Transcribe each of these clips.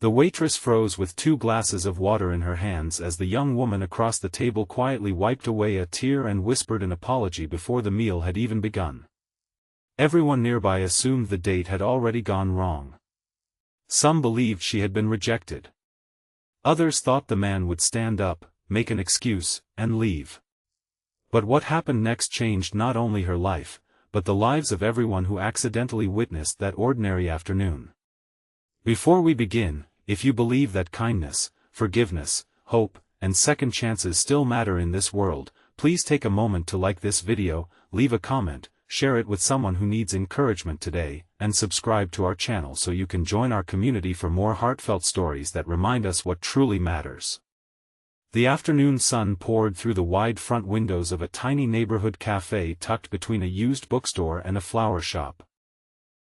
The waitress froze with 2 glasses of water in her hands as the young woman across the table quietly wiped away a tear and whispered an apology before the meal had even begun. Everyone nearby assumed the date had already gone wrong. Some believed she had been rejected. Others thought the man would stand up, make an excuse, and leave. But what happened next changed not only her life, but the lives of everyone who accidentally witnessed that ordinary afternoon. Before we begin, if you believe that kindness, forgiveness, hope, and second chances still matter in this world, please take a moment to like this video, leave a comment, share it with someone who needs encouragement today, and subscribe to our channel so you can join our community for more heartfelt stories that remind us what truly matters. The afternoon sun poured through the wide front windows of a tiny neighborhood café tucked between a used bookstore and a flower shop.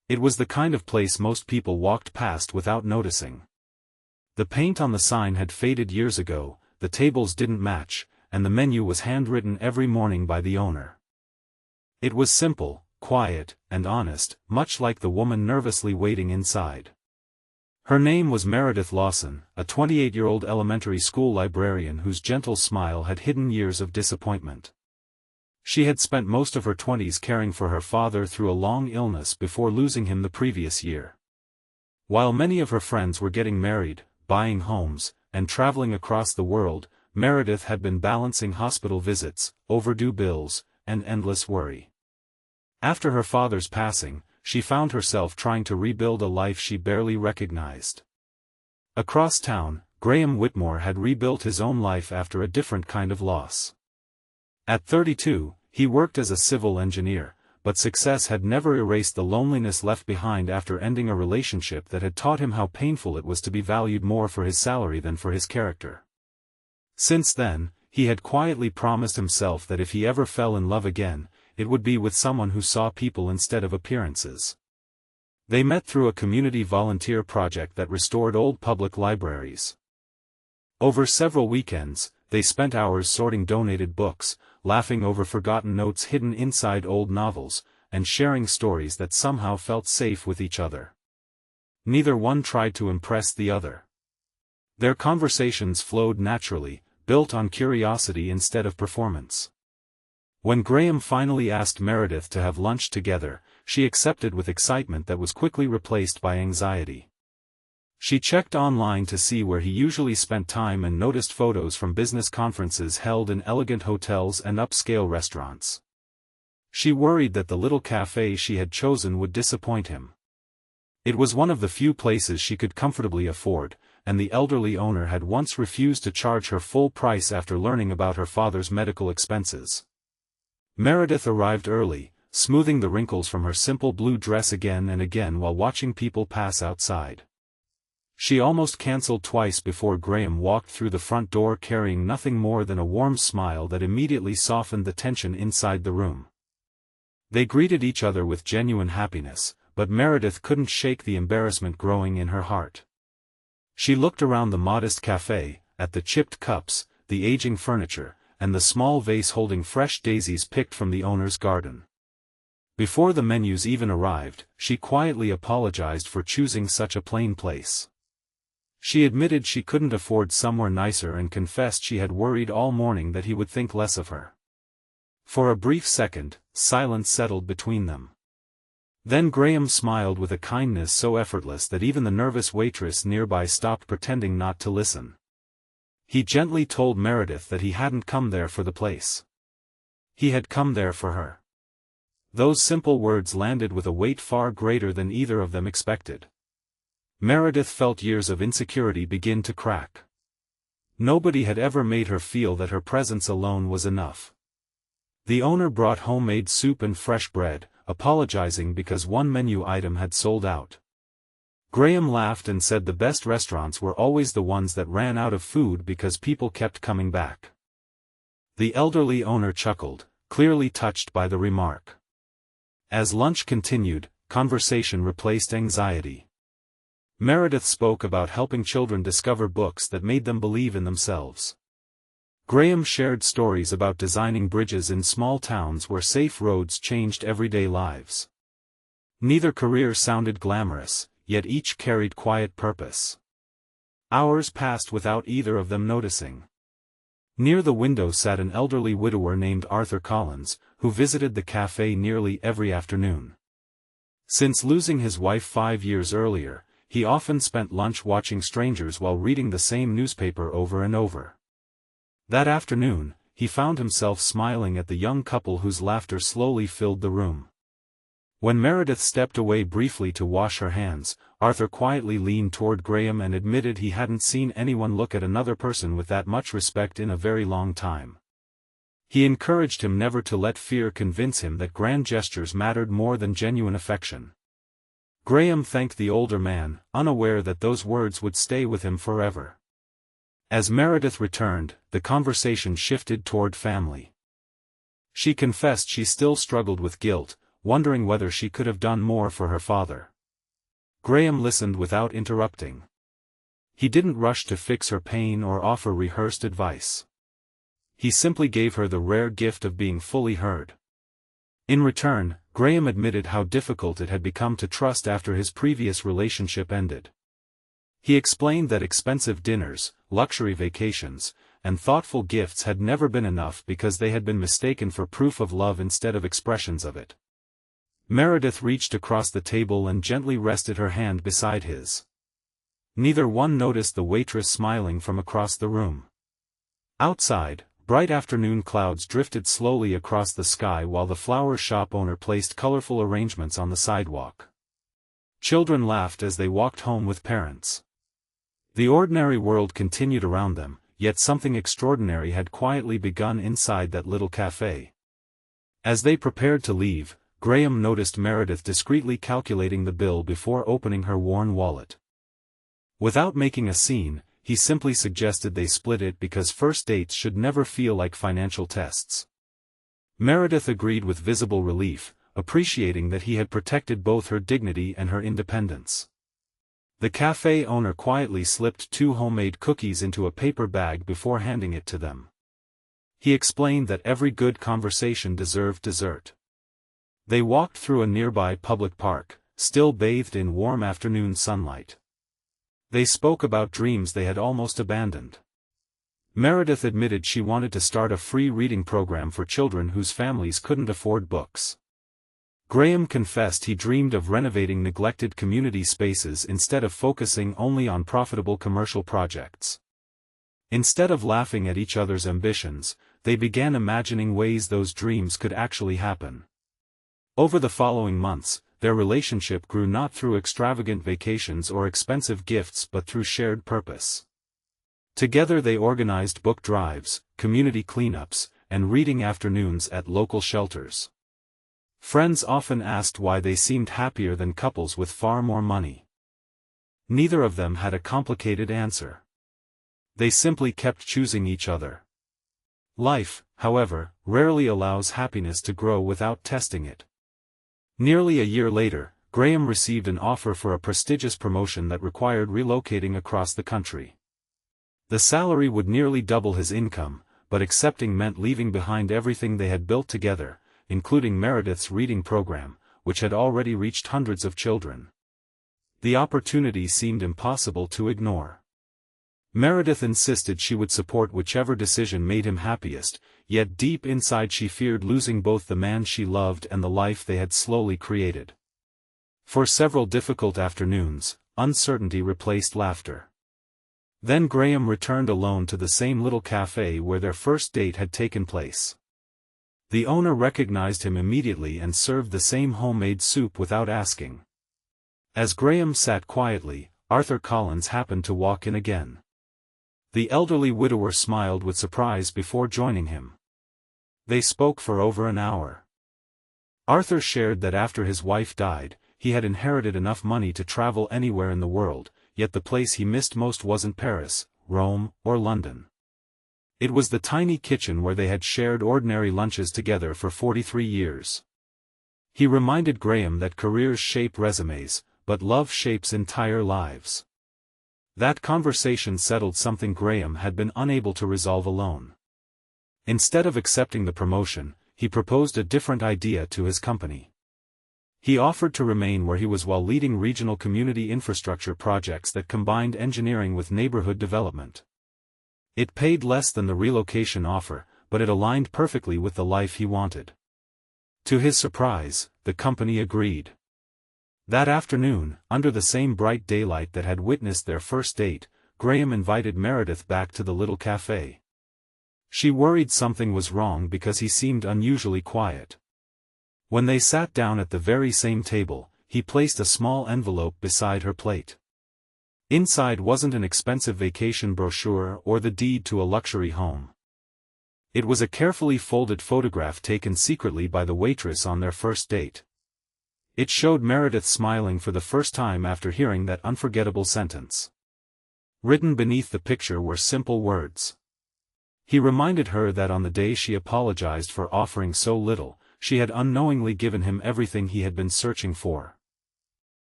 It was the kind of place most people walked past without noticing. The paint on the sign had faded years ago, the tables didn't match, and the menu was handwritten every morning by the owner. It was simple, quiet, and honest, much like the woman nervously waiting inside. Her name was Meredith Lawson, a 28-year-old elementary school librarian whose gentle smile had hidden years of disappointment. She had spent most of her 20s caring for her father through a long illness before losing him the previous year. While many of her friends were getting married, buying homes, and traveling across the world, Meredith had been balancing hospital visits, overdue bills, and endless worry. After her father's passing, she found herself trying to rebuild a life she barely recognized. Across town, Graham Whitmore had rebuilt his own life after a different kind of loss. At 32, he worked as a civil engineer, but success had never erased the loneliness left behind after ending a relationship that had taught him how painful it was to be valued more for his salary than for his character. Since then, he had quietly promised himself that if he ever fell in love again, it would be with someone who saw people instead of appearances. They met through a community volunteer project that restored old public libraries. Over several weekends, they spent hours sorting donated books, laughing over forgotten notes hidden inside old novels, and sharing stories that somehow felt safe with each other. Neither one tried to impress the other. Their conversations flowed naturally, built on curiosity instead of performance. When Graham finally asked Meredith to have lunch together, she accepted with excitement that was quickly replaced by anxiety. She checked online to see where he usually spent time and noticed photos from business conferences held in elegant hotels and upscale restaurants. She worried that the little cafe she had chosen would disappoint him. It was one of the few places she could comfortably afford, and the elderly owner had once refused to charge her full price after learning about her father's medical expenses. Meredith arrived early, smoothing the wrinkles from her simple blue dress again and again while watching people pass outside. She almost canceled twice before Graham walked through the front door carrying nothing more than a warm smile that immediately softened the tension inside the room. They greeted each other with genuine happiness, but Meredith couldn't shake the embarrassment growing in her heart. She looked around the modest cafe, at the chipped cups, the aging furniture, and the small vase holding fresh daisies picked from the owner's garden. Before the menus even arrived, she quietly apologized for choosing such a plain place. She admitted she couldn't afford somewhere nicer and confessed she had worried all morning that he would think less of her. For a brief second, silence settled between them. Then Graham smiled with a kindness so effortless that even the nervous waitress nearby stopped pretending not to listen. He gently told Meredith that he hadn't come there for the place. He had come there for her. Those simple words landed with a weight far greater than either of them expected. Meredith felt years of insecurity begin to crack. Nobody had ever made her feel that her presence alone was enough. The owner brought homemade soup and fresh bread, apologizing because one menu item had sold out. Graham laughed and said the best restaurants were always the ones that ran out of food because people kept coming back. The elderly owner chuckled, clearly touched by the remark. As lunch continued, conversation replaced anxiety. Meredith spoke about helping children discover books that made them believe in themselves. Graham shared stories about designing bridges in small towns where safe roads changed everyday lives. Neither career sounded glamorous, yet each carried quiet purpose. Hours passed without either of them noticing. Near the window sat an elderly widower named Arthur Collins, who visited the café nearly every afternoon. Since losing his wife 5 years earlier, he often spent lunch watching strangers while reading the same newspaper over and over. That afternoon, he found himself smiling at the young couple whose laughter slowly filled the room. When Meredith stepped away briefly to wash her hands, Arthur quietly leaned toward Graham and admitted he hadn't seen anyone look at another person with that much respect in a very long time. He encouraged him never to let fear convince him that grand gestures mattered more than genuine affection. Graham thanked the older man, unaware that those words would stay with him forever. As Meredith returned, the conversation shifted toward family. She confessed she still struggled with guilt, wondering whether she could have done more for her father. Graham listened without interrupting. He didn't rush to fix her pain or offer rehearsed advice. He simply gave her the rare gift of being fully heard. In return, Graham admitted how difficult it had become to trust after his previous relationship ended. He explained that expensive dinners, luxury vacations, and thoughtful gifts had never been enough because they had been mistaken for proof of love instead of expressions of it. Meredith reached across the table and gently rested her hand beside his. Neither one noticed the waitress smiling from across the room. Outside, bright afternoon clouds drifted slowly across the sky while the flower shop owner placed colorful arrangements on the sidewalk. Children laughed as they walked home with parents. The ordinary world continued around them, yet something extraordinary had quietly begun inside that little café. As they prepared to leave, Graham noticed Meredith discreetly calculating the bill before opening her worn wallet. Without making a scene, he simply suggested they split it because first dates should never feel like financial tests. Meredith agreed with visible relief, appreciating that he had protected both her dignity and her independence. The café owner quietly slipped 2 homemade cookies into a paper bag before handing it to them. He explained that every good conversation deserved dessert. They walked through a nearby public park, still bathed in warm afternoon sunlight. They spoke about dreams they had almost abandoned. Meredith admitted she wanted to start a free reading program for children whose families couldn't afford books. Graham confessed he dreamed of renovating neglected community spaces instead of focusing only on profitable commercial projects. Instead of laughing at each other's ambitions, they began imagining ways those dreams could actually happen. Over the following months, their relationship grew not through extravagant vacations or expensive gifts but through shared purpose. Together they organized book drives, community cleanups, and reading afternoons at local shelters. Friends often asked why they seemed happier than couples with far more money. Neither of them had a complicated answer. They simply kept choosing each other. Life, however, rarely allows happiness to grow without testing it. Nearly a year later, Graham received an offer for a prestigious promotion that required relocating across the country. The salary would nearly double his income, but accepting meant leaving behind everything they had built together, including Meredith's reading program, which had already reached hundreds of children. The opportunity seemed impossible to ignore. Meredith insisted she would support whichever decision made him happiest, yet deep inside she feared losing both the man she loved and the life they had slowly created. For several difficult afternoons, uncertainty replaced laughter. Then Graham returned alone to the same little café where their first date had taken place. The owner recognized him immediately and served the same homemade soup without asking. As Graham sat quietly, Arthur Collins happened to walk in again. The elderly widower smiled with surprise before joining him. They spoke for over an hour. Arthur shared that after his wife died, he had inherited enough money to travel anywhere in the world, yet the place he missed most wasn't Paris, Rome, or London. It was the tiny kitchen where they had shared ordinary lunches together for 43 years. He reminded Graham that careers shape resumes, but love shapes entire lives. That conversation settled something Graham had been unable to resolve alone. Instead of accepting the promotion, he proposed a different idea to his company. He offered to remain where he was while leading regional community infrastructure projects that combined engineering with neighborhood development. It paid less than the relocation offer, but it aligned perfectly with the life he wanted. To his surprise, the company agreed. That afternoon, under the same bright daylight that had witnessed their first date, Graham invited Meredith back to the little café. She worried something was wrong because he seemed unusually quiet. When they sat down at the very same table, he placed a small envelope beside her plate. Inside wasn't an expensive vacation brochure or the deed to a luxury home. It was a carefully folded photograph taken secretly by the waitress on their first date. It showed Meredith smiling for the first time after hearing that unforgettable sentence. Written beneath the picture were simple words. He reminded her that on the day she apologized for offering so little, she had unknowingly given him everything he had been searching for.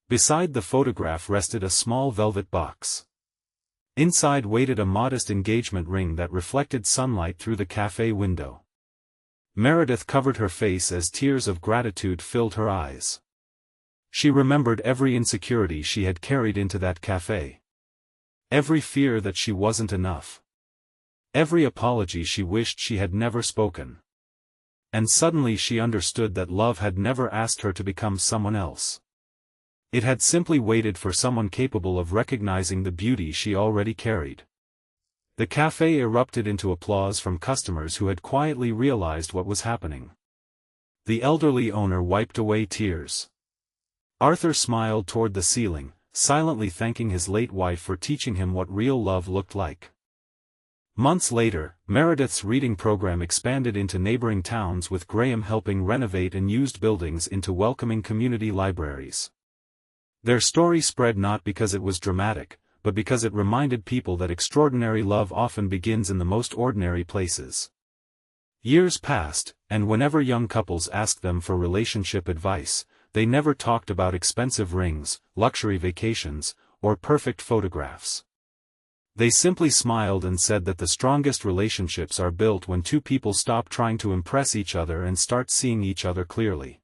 Beside the photograph rested a small velvet box. Inside waited a modest engagement ring that reflected sunlight through the cafe window. Meredith covered her face as tears of gratitude filled her eyes. She remembered every insecurity she had carried into that cafe. Every fear that she wasn't enough. Every apology she wished she had never spoken. And suddenly she understood that love had never asked her to become someone else. It had simply waited for someone capable of recognizing the beauty she already carried. The cafe erupted into applause from customers who had quietly realized what was happening. The elderly owner wiped away tears. Arthur smiled toward the ceiling, silently thanking his late wife for teaching him what real love looked like. Months later, Meredith's reading program expanded into neighboring towns with Graham helping renovate unused buildings into welcoming community libraries. Their story spread not because it was dramatic, but because it reminded people that extraordinary love often begins in the most ordinary places. Years passed, and whenever young couples asked them for relationship advice, they never talked about expensive rings, luxury vacations, or perfect photographs. They simply smiled and said that the strongest relationships are built when two people stop trying to impress each other and start seeing each other clearly.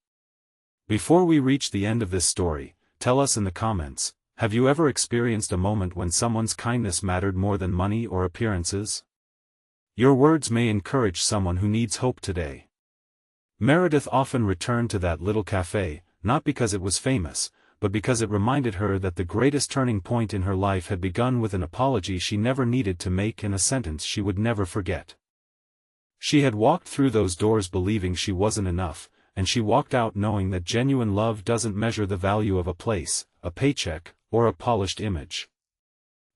Before we reach the end of this story, tell us in the comments, have you ever experienced a moment when someone's kindness mattered more than money or appearances? Your words may encourage someone who needs hope today. Meredith often returned to that little cafe, not because it was famous, but because it reminded her that the greatest turning point in her life had begun with an apology she never needed to make and a sentence she would never forget. She had walked through those doors believing she wasn't enough, and she walked out knowing that genuine love doesn't measure the value of a place, a paycheck, or a polished image.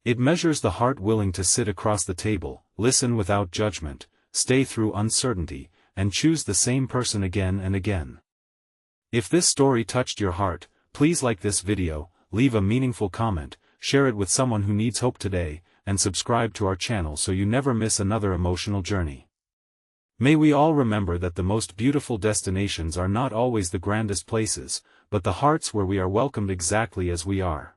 It measures the heart willing to sit across the table, listen without judgment, stay through uncertainty, and choose the same person again and again. If this story touched your heart, please like this video, leave a meaningful comment, share it with someone who needs hope today, and subscribe to our channel so you never miss another emotional journey. May we all remember that the most beautiful destinations are not always the grandest places, but the hearts where we are welcomed exactly as we are.